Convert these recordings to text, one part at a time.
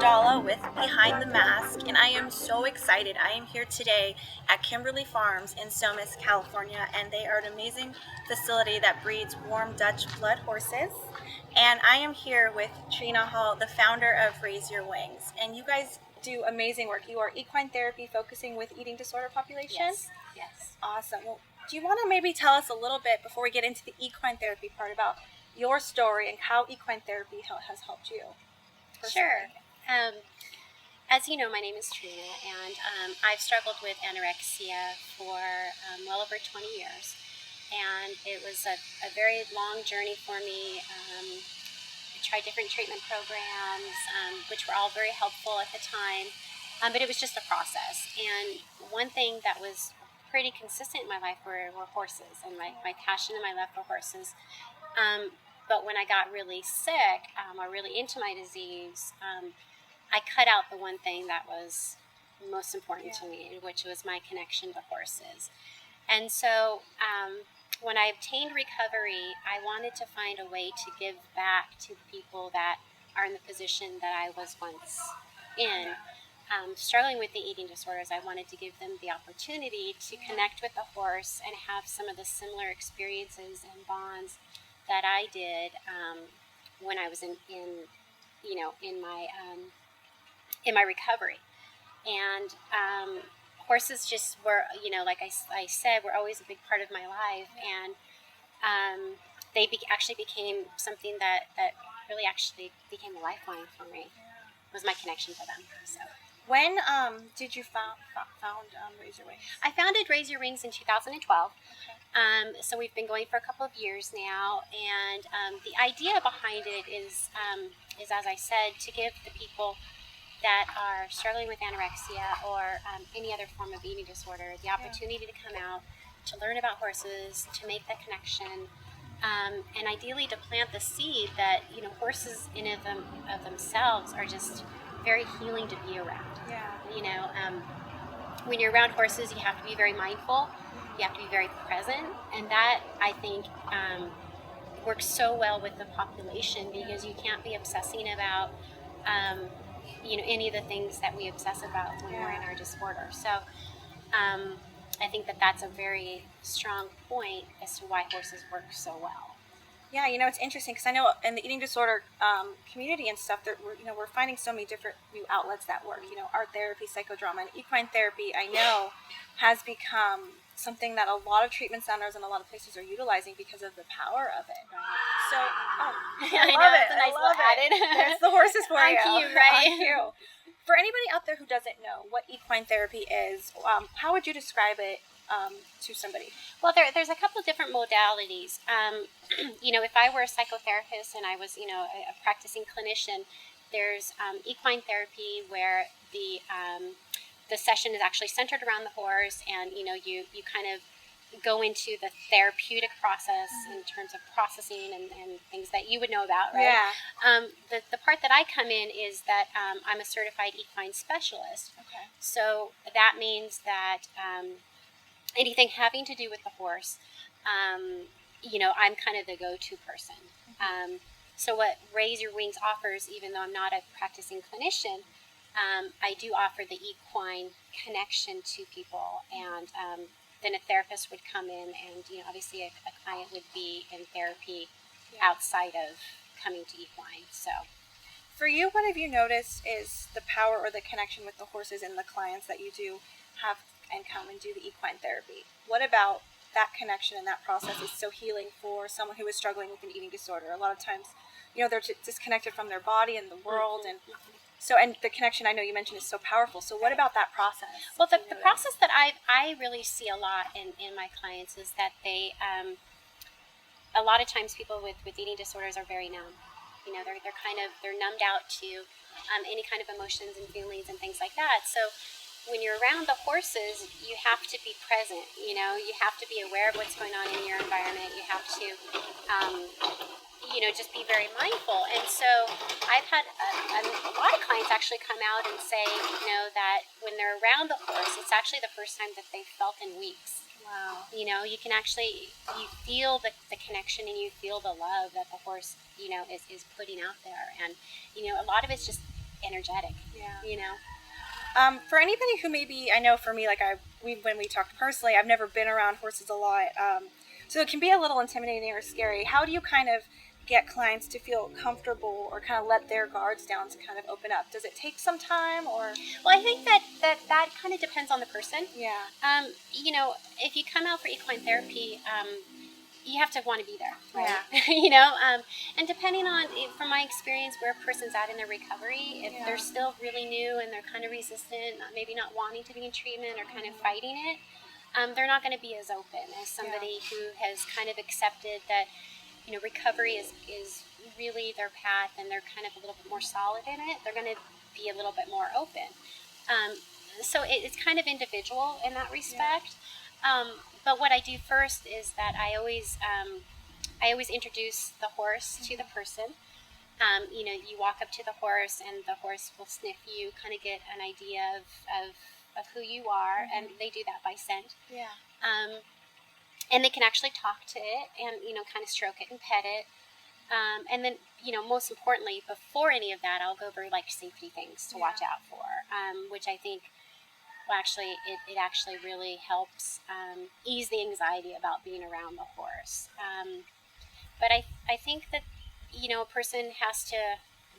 Jadallah with Behind the Mask, and I am so excited. I am here today at Kimberlee Farms in Somis, California, and they are an amazing facility that breeds warm Dutch blood horses. And I am here with Treena Hall, the founder of Raise Your Wings, and you guys do amazing work. You are equine therapy focusing with eating disorder populations? Yes. Awesome. Well, do you want to maybe tell us a little bit before we get into the equine therapy part about your story and how equine therapy has helped you? Sure. As you know, my name is Treena, and I've struggled with anorexia for well over 20 years. And it was a very long journey for me. I tried different treatment programs, which were all very helpful at the time, but it was just a process. And one thing that was pretty consistent in my life were horses, and my passion and my love for horses. But when I got really sick, or really into my disease, I cut out the one thing that was most important to me, which was my connection to horses. And so when I obtained recovery, I wanted to find a way to give back to the people that are in the position that I was once in. Struggling with the eating disorders, I wanted to give them the opportunity to connect with the horse and have some of the similar experiences and bonds that I did when I was in my recovery. And horses just were, like I said, were always a big part of my life, and they actually became something that really actually became a lifeline for me. Was my connection to them. So. When did you found Raise Your Wings? I founded Raise Your Wings in 2012. Okay. So we've been going for a couple of years now, and the idea behind it is, as I said, to give the people that are struggling with anorexia or any other form of eating disorder the opportunity to come out, to learn about horses, to make that connection, and ideally to plant the seed that horses in of themselves are just very healing to be around. When you're around horses, you have to be very mindful. You have to be very present, and that, I think, works so well with the population, because you can't be obsessing about any of the things that we obsess about when we're in our disorder. So I think that that's a very strong point as to why horses work so well. Yeah, it's interesting because I know in the eating disorder community and stuff that we're finding so many different new outlets that work. Art therapy, psychodrama, and equine therapy, I know, has become something that a lot of treatment centers and a lot of places are utilizing because of the power of it. So, I love it. It's a nice little added. There's the horses for you. On cue, right? On cue. For anybody out there who doesn't know what equine therapy is, how would you describe it to somebody? Well, there's a couple of different modalities. If I were a psychotherapist and I was, a practicing clinician, there's equine therapy where the session is actually centered around the horse, and you kind of go into the therapeutic process in terms of processing and things that you would know about, right? Yeah. The part that I come in is that I'm a certified equine specialist. Okay. So that means that anything having to do with the horse, I'm kind of the go-to person. So what Raise Your Wings offers, even though I'm not a practicing clinician, I do offer the equine connection to people, and then a therapist would come in, and obviously a client would be in therapy outside of coming to equine. So, for you, what have you noticed is the power or the connection with the horses and the clients that you do have and come and do the equine therapy? What about that connection and that process is so healing for someone who is struggling with an eating disorder? A lot of times, they're disconnected from their body and the world, and the connection I know you mentioned is so powerful. So what about that process? Well, the process that I really see a lot in my clients is that they, a lot of times people with eating disorders are very numb. They're numbed out to any kind of emotions and feelings and things like that. So when you're around the horses, you have to be present. You have to be aware of what's going on in your environment. You have to, just be very mindful. And so I've had a lot of clients actually come out and say, that when they're around the horse, it's actually the first time that they've felt in weeks. Wow. You can actually, you feel the connection, and you feel the love that the horse, is putting out there. And, a lot of it's just energetic. Yeah. You know. For anybody who maybe, I know for me, like when we talked personally, I've never been around horses a lot, so it can be a little intimidating or scary. How do you kind of get clients to feel comfortable or kind of let their guards down to kind of open up? Does it take some time, or? Well, I think that kind of depends on the person. Yeah. You know, if you come out for equine therapy, you have to want to be there, right? Yeah. You know, and depending on, from my experience, where a person's at in their recovery, if they're still really new and they're kind of resistant, maybe not wanting to be in treatment or kind of fighting it, they're not going to be as open as somebody who has kind of accepted that, you know, recovery is really their path and they're kind of a little bit more solid in it. They're going to be a little bit more open. So it's kind of individual in that respect. But what I do first is that I always introduce the horse to the person. You know, you walk up to the horse and the horse will sniff you, kind of get an idea of who you are, and they do that by scent. Yeah. And they can actually talk to it and, you know, kind of stroke it and pet it. And then, you know, most importantly, before any of that, I'll go over like safety things to watch out for, which I think, well, actually, it actually really helps ease the anxiety about being around the horse. But I think that, you know, a person has to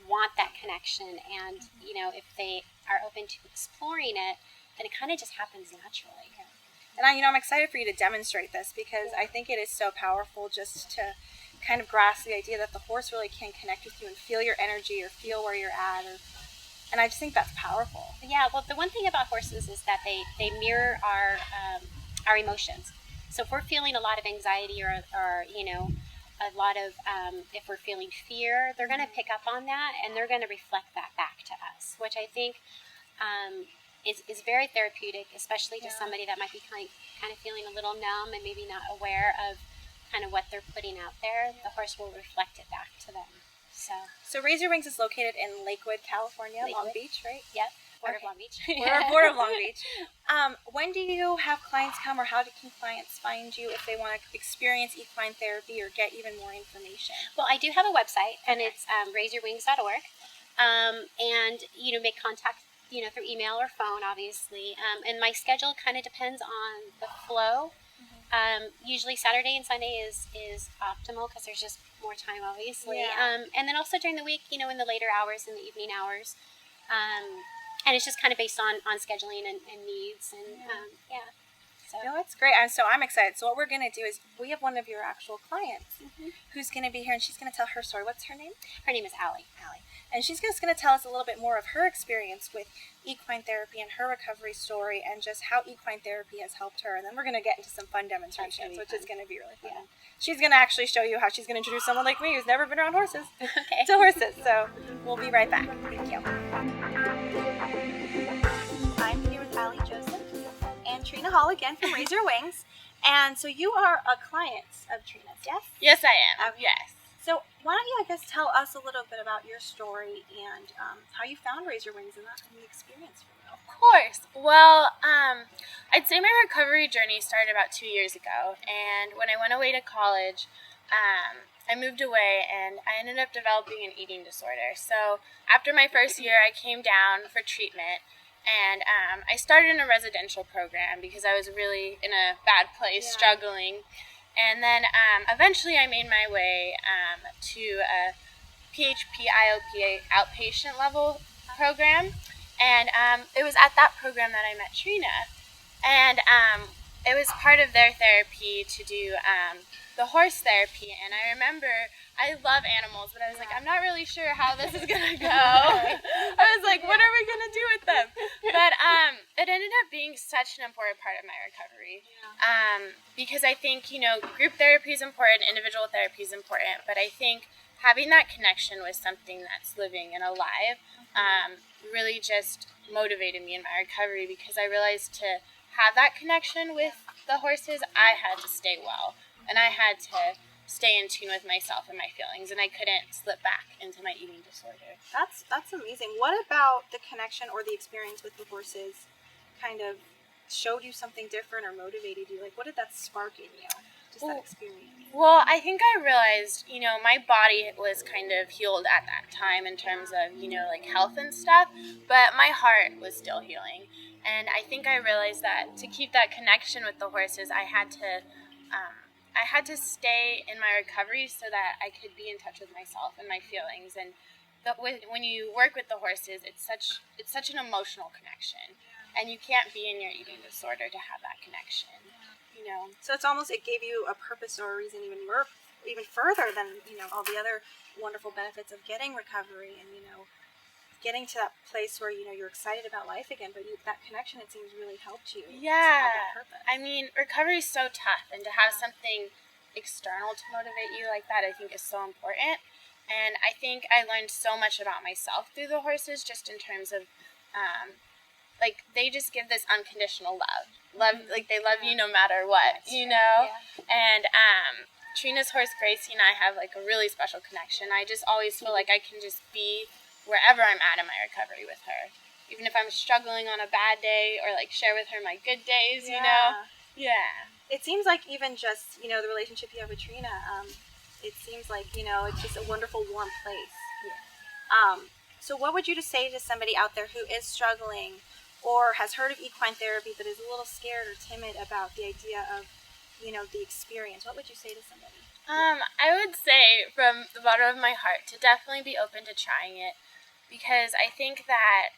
want that connection, and, you know, if they are open to exploring it, then it kind of just happens naturally. And I'm excited for you to demonstrate this, because I think it is so powerful just to kind of grasp the idea that the horse really can connect with you and feel your energy or feel where you're at, and I just think that's powerful. Yeah, well, the one thing about horses is that they mirror our emotions. So if we're feeling a lot of anxiety or you know, a lot of, if we're feeling fear, they're going to pick up on that and they're going to reflect that back to us, which I think is very therapeutic, especially to somebody that might be kind of feeling a little numb and maybe not aware of kind of what they're putting out there. The horse will reflect it back to them. So Raise Your Wings is located in Lakewood, California, Long Beach, right? Yep, border of Long Beach. Border of Long Beach. When do you have clients come, or how can clients find you if they want to experience equine therapy or get even more information? Well, I do have a website, and it's raiseyourwings.org. And, you know, make contact, you know, through email or phone, obviously. And my schedule kind of depends on the flow. Usually Saturday and Sunday is optimal because there's just more time, obviously. And then also during the week, you know, in the later hours, in the evening hours. And it's just kind of based on scheduling and needs. And, So. No, it's great. So I'm excited. So what we're going to do is we have one of your actual clients who's going to be here, and she's going to tell her story. What's her name? Her name is Allie. And she's just going to tell us a little bit more of her experience with equine therapy and her recovery story and just how equine therapy has helped her. And then we're going to get into some fun demonstrations, which is going to be really fun. Yeah. She's going to actually show you how she's going to introduce someone like me who's never been around horses to horses. So we'll be right back. Thank you. I'm here with Alison Joseph and Treena Hall again from Raise Your Wings. And so you are a client of Treena's, yes? Yes, I am. Yes. So why don't you, I guess, tell us a little bit about your story and how you found Raise Your Wings and the experience for you. Of course. Well, I'd say my recovery journey started about 2 years ago. And when I went away to college, I moved away and I ended up developing an eating disorder. So after my first year, I came down for treatment. And I started in a residential program because I was really in a bad place, struggling. And then eventually I made my way to a PHP IOP outpatient level program. And it was at that program that I met Treena. And it was part of their therapy to do the horse therapy. And I remember, I love animals, but I was like, I'm not really sure how this is going to go. I was like, what are we going to do with them? But it ended up being such an important part of my recovery. Because I think, you know, group therapy is important, individual therapy is important, but I think having that connection with something that's living and alive really just motivated me in my recovery, because I realized to have that connection with the horses, I had to stay well. And I had to stay in tune with myself and my feelings, and I couldn't slip back into my eating disorder. That's amazing. What about the connection or the experience with the horses kind of showed you something different or motivated you? Like, what did that spark in you? Just that experience. Well, I think I realized, my body was kind of healed at that time in terms of, like health and stuff, but my heart was still healing. And I think I realized that to keep that connection with the horses, I had to stay in my recovery so that I could be in touch with myself and my feelings. And when you work with the horses, it's such an emotional connection, and you can't be in your eating disorder to have that connection. So it gave you a purpose or a reason even further than, all the other wonderful benefits of getting recovery and, getting to that place where, you're excited about life again, but that connection, it seems, really helped you to have Yeah, that purpose. I mean, recovery is so tough, and to have something external to motivate you like that, I think is so important. And I think I learned so much about myself through the horses, just in terms of, like, they just give this unconditional love. Like, they love you no matter what, Yeah. And Trina's horse, Gracie, and I have, like, a really special connection. I just always feel like I can just be wherever I'm at in my recovery with her. Even if I'm struggling on a bad day, or, like, share with her my good days, Yeah. It seems like even just, the relationship you have with Treena, it seems like, it's just a wonderful, warm place. Yeah. So what would you just say to somebody out there who is struggling or has heard of equine therapy but is a little scared or timid about the idea of, the experience? What would you say to somebody? I would say from the bottom of my heart to definitely be open to trying it, because I think that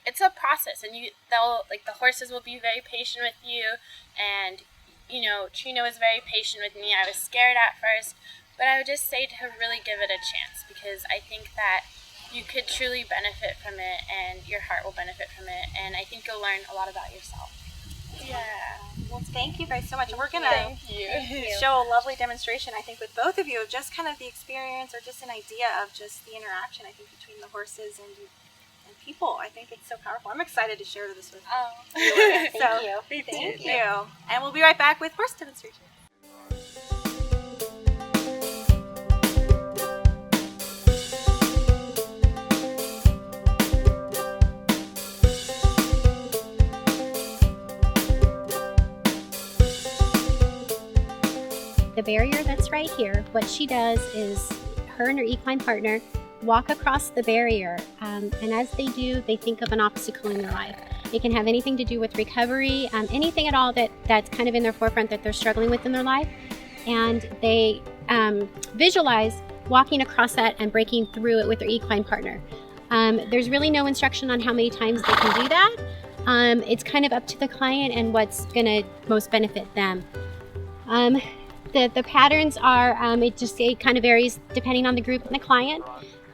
it's a process, and the horses will be very patient with you, and Trina was very patient with me. I was scared at first, but I would just say to really give it a chance, because I think that you could truly benefit from it, and your heart will benefit from it, and I think you'll learn a lot about yourself. Yeah. Well, thank you guys so much. And we're going to Thank you. show a lovely demonstration, I think, with both of you of just kind of the experience or just an idea of just the interaction, I think, between the horses and people. I think it's so powerful. I'm excited to share this with Thank So, you. Thank you. And we'll be right back with horse demonstration. The barrier that's right here, what she does is her and her equine partner walk across the barrier, and as they do, they think of an obstacle in their life. It can have anything to do with recovery, anything at all that's kind of in their forefront that they're struggling with in their life, and they visualize walking across that and breaking through it with their equine partner. There's really no instruction on how many times they can do that. It's kind of up to the client and what's going to most benefit them. The patterns are, it kind of varies depending on the group and the client,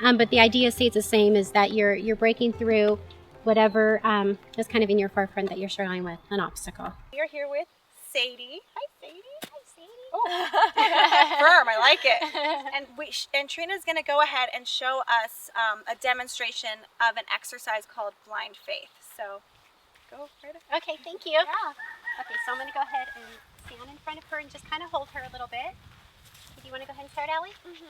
but the idea stays the same, is that you're breaking through whatever is kind of in your forefront that you're struggling with, an obstacle. We are here with Sadie. Hi, Sadie. Hi, Sadie. Oh, firm. I like it. And Trina's going to go ahead and show us a demonstration of an exercise called blind faith. So, go right ahead. Okay, thank you. Yeah. Okay, so I'm going to go ahead and stand in front of her and just kind of hold her a little bit. Do you want to go ahead and start, Allie? Mm-hmm.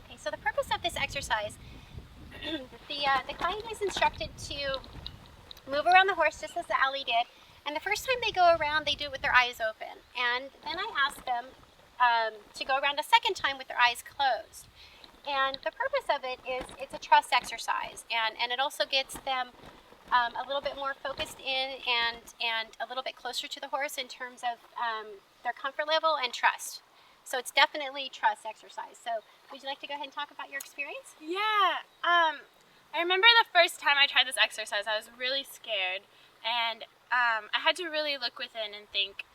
Okay, so the purpose of this exercise, the client is instructed to move around the horse just as Allie did. And the first time they go around, they do it with their eyes open. And then I ask them to go around a second time with their eyes closed. And the purpose of it is it's a trust exercise. And it also gets them a little bit more focused in and a little bit closer to the horse in terms of their comfort level and trust. So it's definitely trust exercise. So would you like to go ahead and talk about your experience? Yeah. I remember the first time I tried this exercise, I was really scared, and I had to really look within and think,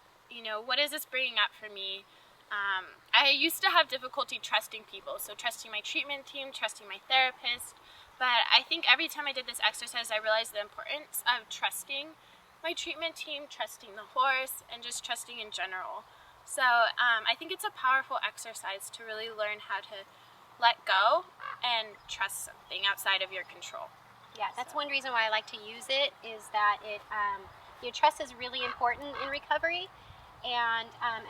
what is this bringing up for me? I used to have difficulty trusting people, so trusting my treatment team, trusting my therapist, but I think every time I did this exercise, I realized the importance of trusting my treatment team, trusting the horse, and just trusting in general. So I think it's a powerful exercise to really learn how to let go and trust something outside of your control. Yeah, that's So. one reason why I like to use it, is that it, trust is really important in recovery, and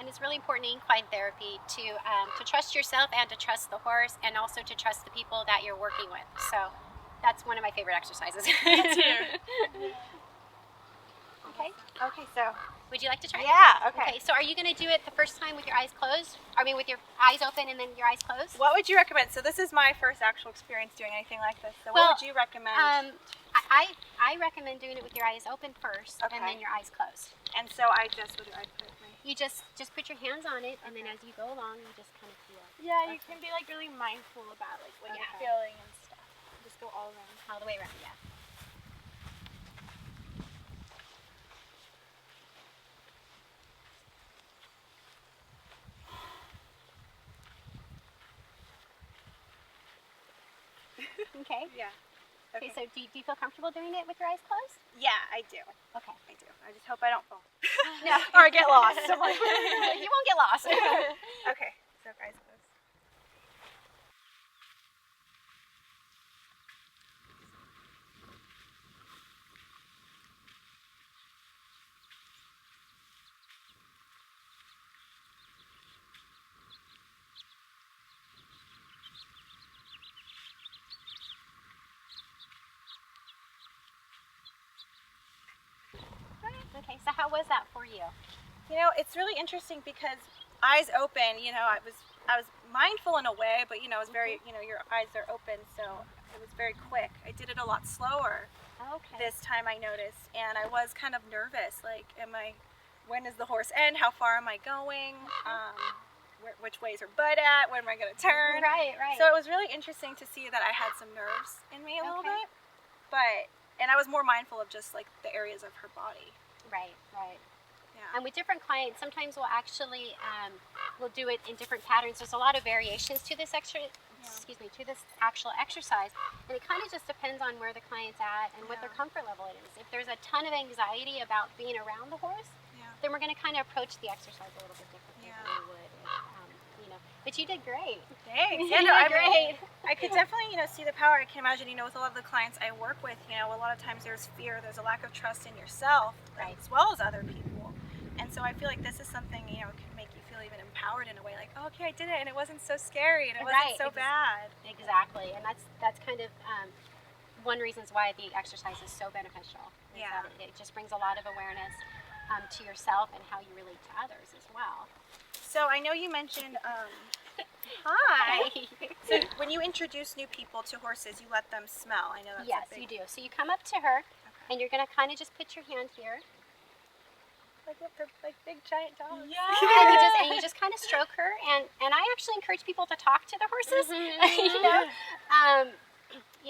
it's really important in equine therapy to trust yourself and to trust the horse, and also to trust the people that you're working with. So that's one of my favorite exercises. Okay. Okay, so. Would you like to try? Yeah, Okay, so are you going to do it the first time with your eyes closed? I mean, with your eyes open and then your eyes closed? What would you recommend? So this is my first actual experience doing anything like this. So Well, what would you recommend? I recommend doing it with your eyes open first, Okay. and then your eyes closed. And so I just, what do I put my... You just put your hands on it, and then as you go along, you just kind of feel. Yeah, you can be like really mindful about like what you're feeling and stuff. Just go all around. All the way around, yeah. Okay. Yeah. Okay, so do you feel comfortable doing it with your eyes closed? Yeah, I do. Okay. I do. I just hope I don't fall. No. Or get lost. You won't get lost. Okay, so eyes closed. Okay, so how was that for you? You know, it's really interesting because eyes open, you know, I was mindful in a way, but you know, it was very, you know, your eyes are open, so it was very quick. I did it a lot slower Okay. this time, I noticed, and I was kind of nervous, like, when is the horse end? How far am I going? Which way is her butt at? When am I going to turn? Right. So it was really interesting to see that I had some nerves in me a little bit, and I was more mindful of just like the areas of her body. Right. Yeah. And with different clients, sometimes we'll actually we'll do it in different patterns. There's a lot of variations to this to this actual exercise, and it kind of just depends on where the client's at and what their comfort level it is. If there's a ton of anxiety about being around the horse, then we're going to kind of approach the exercise a little bit differently than we would. But you did great. Thanks. You did great. I could definitely, see the power. I can imagine, with a lot of the clients I work with, a lot of times there's fear, there's a lack of trust in yourself, as well as other people. And so I feel like this is something, can make you feel even empowered in a way, like, oh, okay, I did it, and it wasn't so scary, and it wasn't so bad. Exactly, and that's kind of one reason why the exercise is so beneficial. That it just brings a lot of awareness to yourself and how you relate to others as well. So I know you mentioned, hi. So when you introduce new people to horses, you let them smell. I know that's you do. So you come up to her, and you're going to kind of just put your hand here. Like big giant dogs. Yeah. and you just kind of stroke her, and I actually encourage people to talk to the horses.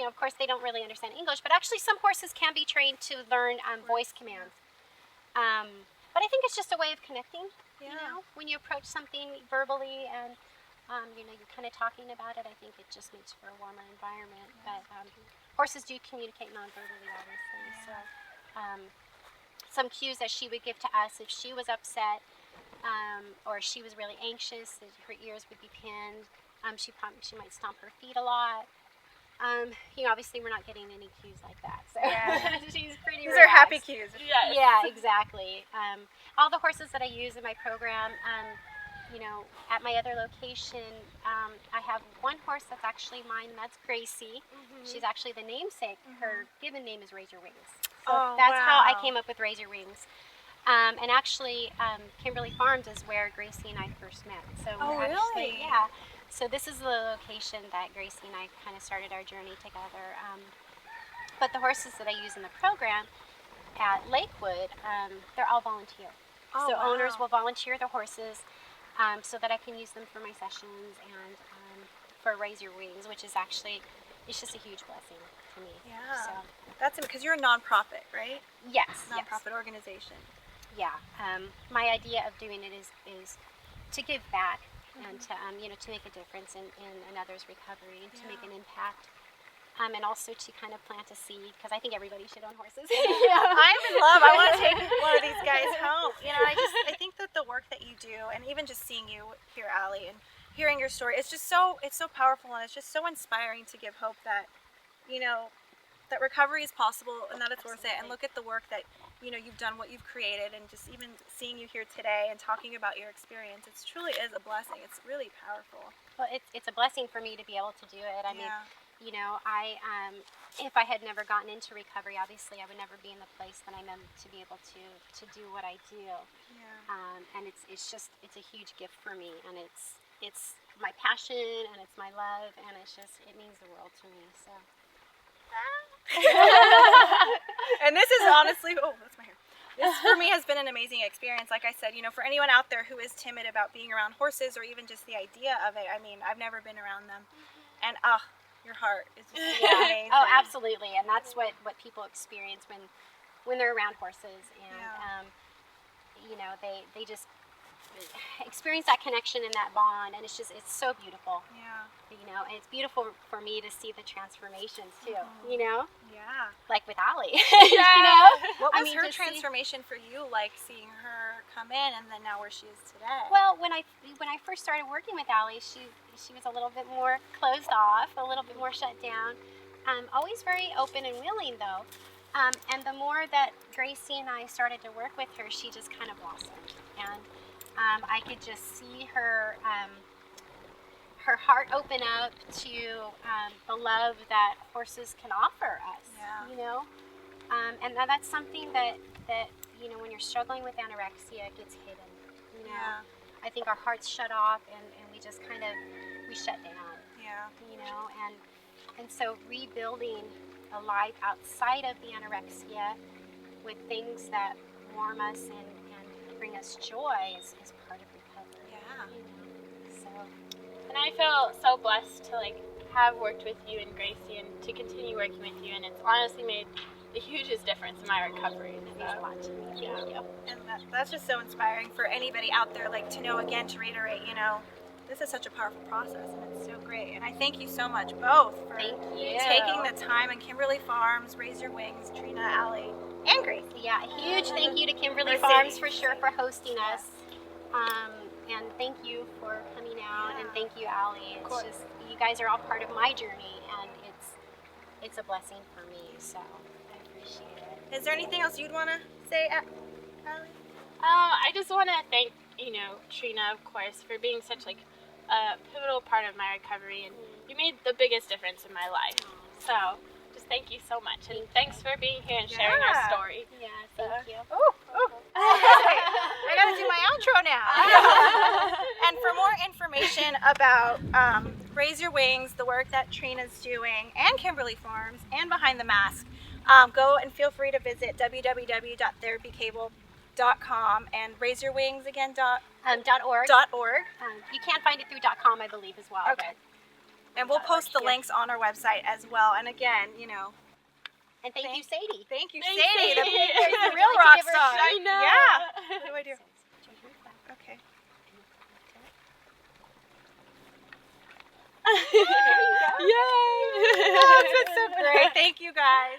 Of course they don't really understand English, but actually some horses can be trained to learn voice commands. But I think it's just a way of connecting. When you approach something verbally and you're kind of talking about it, I think it just makes for a warmer environment. But horses do communicate non-verbally, obviously. So some cues that she would give to us if she was upset or she was really anxious, that her ears would be pinned. She might stomp her feet a lot. Obviously we're not getting any cues like that. So she's pretty These relaxed. are happy cues. Yes. Yeah, exactly. All the horses that I use in my program, at my other location, I have one horse that's actually mine, and that's Gracie. She's actually the namesake. Her given name is Razor Wings. So that's how I came up with Razor Wings. And actually, Kimberlee Farms is where Gracie and I first met. So really? Yeah. So this is the location that Gracie and I kind of started our journey together. But the horses that I use in the program at Lakewood, they're all volunteer. So owners will volunteer the horses so that I can use them for my sessions and for Razor Wings, which is actually, it's just a huge blessing to me. Yeah. So, that's it, because you're a nonprofit, right? yes. Nonprofit organization. Yeah. My idea of doing it is to give back and to to make a difference in others' recovery and to make an impact. And also to kind of plant a seed, because I think everybody should own horses. I'm in love. I want to take one of these guys home. I think that the work that you do, and even just seeing you here, Allie, and hearing your story, it's so powerful, and it's just so inspiring to give hope that, that recovery is possible and that it's worth it, and look at the work that you've done, what you've created, and just even seeing you here today and talking about your experience, it truly is a blessing. It's really powerful. Well, it's a blessing for me to be able to do it. I mean, I if I had never gotten into recovery, obviously I would never be in the place that I'm in to be able to do what I do. And it's a huge gift for me, and it's my passion, and it's my love, and it means the world to me. So. And this is honestly, that's my hair. This for me has been an amazing experience. Like I said, for anyone out there who is timid about being around horses, or even just the idea of it, I mean, I've never been around them, and your heart is just amazing. Oh, absolutely, and that's what people experience when they're around horses, and they just experience that connection and that bond, and it's so beautiful. And it's beautiful for me to see the transformations too. Like with Allie. What was her transformation for you, like seeing her come in and then now where she is today? Well, when I first started working with Allie, she was a little bit more closed off, a little bit more shut down. Always very open and willing though. And the more that Gracie and I started to work with her, she just kind of blossomed. And I could just see her heart open up to the love that horses can offer us. And that's something that when you're struggling with anorexia, it gets hidden. I think our hearts shut off, and we just we shut down. And so rebuilding a life outside of the anorexia with things that warm us and bring us joy is part of recovery. So. And I feel so blessed to have worked with you and Gracie, and to continue working with you, and it's honestly made the hugest difference in my recovery. It means a lot to me. Thank you. And that's just so inspiring for anybody out there, to know, again, to reiterate, this is such a powerful process, and it's so great. And I thank you so much, both, for taking the time. And Kimberlee Farms, Raise Your Wings, Treena, Allie, and Gracie. Yeah, a huge thank you to Kimberlee Farms for sure for hosting us. And thank you for coming out, and thank you, Allie. It's just, you guys are all part of my journey, and it's a blessing for me, so I appreciate it. Is there anything else you'd want to say, Allie? I just want to thank, Treena, of course, for being such a pivotal part of my recovery, and you made the biggest difference in my life. So just thank you so much, and thanks for being here and sharing your story. Yeah, thank you. I gotta do my outro now. And for more information about Raise Your Wings, the work that Treena's doing, and Kimberlee Farms, and Behind the Mask, go and feel free to visit www.therapycable.com and Raise Your Wings again .org. You can find it through .com, I believe, as well. Okay. And we'll post the links on our website as well. And again, And thank you, Sadie. Thank you, Thanks, Sadie, the Sadie. real rock star. I know. Yeah. What do I do? Okay. Yay! Oh, it's been so great. Thank you, guys.